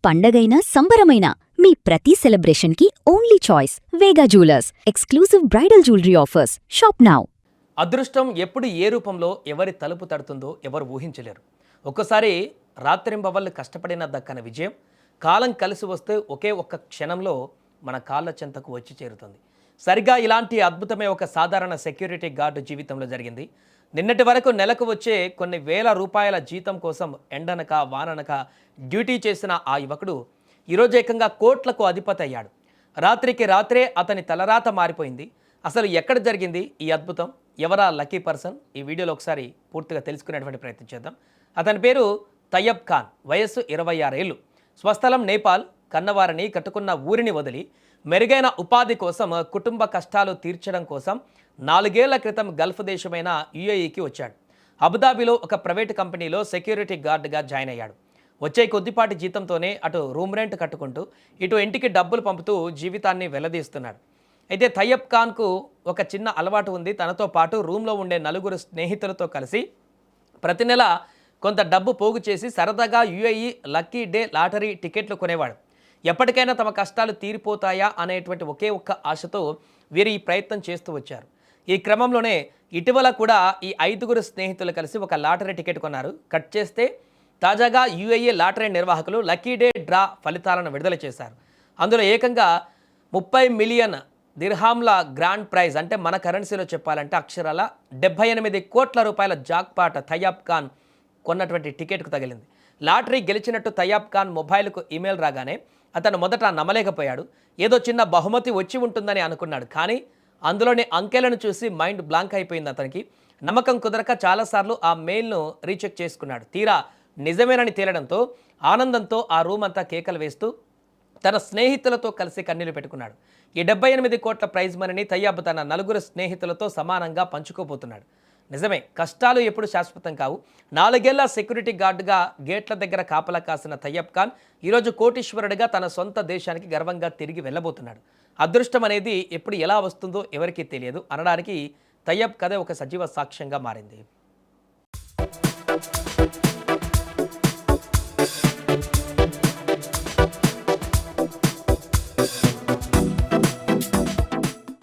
పండగైనా సంబరమైనా మీ ప్రతి సెలబ్రేషన్కి only choice Vega jewellers. Exclusive bridal jewellery offers. Shop now. అదృష్టం ఎప్పుడు ఏ రూపంలో ఎవరి తలుపు తడుతుందో ఎవరు ఊహించలేరు. ఒక్కసారి రాత్రింబవళ్ళు కష్టపడిన దక్కన విజయం కాలం కలిసి వస్తే ఒకే ఒక్క క్షణంలో మన కాళ్ళ చెంతకు వచ్చి చేరుతుంది. సరిగా ఇలాంటి అద్భుతమే ఒక సాధారణ సెక్యూరిటీ గార్డు జీవితంలో జరిగింది. నిన్నటి వరకు నెలకు వచ్చే కొన్ని వేల రూపాయల జీతం కోసం ఎండనక వాననక డ్యూటీ చేసిన ఆ యువకుడు ఈరోజు ఏకంగా కోట్లకు అధిపతి అయ్యాడు. రాత్రికి రాత్రే అతని తలరాత మారిపోయింది. అసలు ఎక్కడ జరిగింది ఈ అద్భుతం? ఎవరా లక్కీ పర్సన్? ఈ వీడియోలో ఒకసారి పూర్తిగా తెలుసుకునేటువంటి ప్రయత్నం చేద్దాం. అతని పేరు తయ్యబ్ ఖాన్. వయస్సు 26 ఏళ్ళు. స్వస్థలం నేపాల్. కన్నవారిని కట్టుకున్న ఊరిని వదిలి మెరుగైన ఉపాధి కోసం, కుటుంబ కష్టాలు తీర్చడం కోసం 4 ఏళ్ల క్రితం గల్ఫ్ దేశమైన యుఏఈకి వచ్చాడు. అబుదాబిలో ఒక ప్రైవేటు కంపెనీలో సెక్యూరిటీ గార్డుగా జాయిన్ అయ్యాడు. వచ్చే కొద్దిపాటి జీతంతోనే అటు రూమ్ రెంట్ కట్టుకుంటూ ఇటు ఇంటికి డబ్బులు పంపుతూ జీవితాన్ని వెల్లదీస్తున్నాడు. అయితే తయ్యబ్ ఖాన్కు ఒక చిన్న అలవాటు ఉంది. తనతో పాటు రూమ్లో ఉండే 4 స్నేహితులతో కలిసి ప్రతి నెల కొంత డబ్బు పోగు చేసి సరదాగా యుఏఈ లక్కీ డే లాటరీ టికెట్లు కొనేవాడు. ఎప్పటికైనా తమ కష్టాలు తీరిపోతాయా అనేటువంటి ఒకే ఒక్క ఆశతో వీరు ఈ ప్రయత్నం చేస్తూ వచ్చారు. ఈ క్రమంలోనే ఇటీవల కూడా ఈ 5 స్నేహితులు కలిసి ఒక లాటరీ టికెట్ కొన్నారు. కట్ చేస్తే తాజాగా యుఏఈ లాటరీ నిర్వాహకులు లక్కీ డే డ్రా ఫలితాలను విడుదల చేశారు. అందులో ఏకంగా 30 మిలియన్ దిర్హాంల గ్రాండ్ ప్రైజ్, అంటే మన కరెన్సీలో చెప్పాలంటే అక్షరాల 78 కోట్ల రూపాయల జాక్పాట్ తయ్యబ్ ఖాన్ కొన్నటువంటి టికెట్కు తగిలింది. లాటరీ గెలిచినట్టు తయ్యబ్ ఖాన్ మొబైల్కు ఈమెయిల్ రాగానే అతను మొదట నమ్మలేకపోయాడు. ఏదో చిన్న బహుమతి వచ్చి ఉంటుందని అనుకున్నాడు. కానీ అందులోని అంకెలను చూసి మైండ్ బ్లాంక్ అయిపోయింది అతనికి. నమ్మకం కుదరక చాలాసార్లు ఆ మెయిల్ను రీచెక్ చేసుకున్నాడు. తీరా నిజమేనని తేలడంతో ఆనందంతో ఆ రూమ్ అంతా కేకలు వేస్తూ తన స్నేహితులతో కలిసి కన్నీళ్లు పెట్టుకున్నాడు. ఈ 78 కోట్ల ప్రైజ్ మనీని తయ్యబ్ తన 4 స్నేహితులతో సమానంగా పంచుకోబోతున్నాడు. నిజమే, కష్టాలు ఎప్పుడు శాశ్వతం కావు. 4 ఏళ్ల సెక్యూరిటీ గార్డుగా గేట్ల దగ్గర కాపలా కాసిన తయ్యబ్ ఖాన్ ఈరోజు కోటీశ్వరుడిగా తన సొంత దేశానికి గర్వంగా తిరిగి వెళ్ళబోతున్నాడు. అదృష్టం అనేది ఎప్పుడు ఎలా వస్తుందో ఎవరికీ తెలియదు అనడానికి తయ్యబ్ కథ ఒక సజీవ సాక్ష్యంగా మారింది.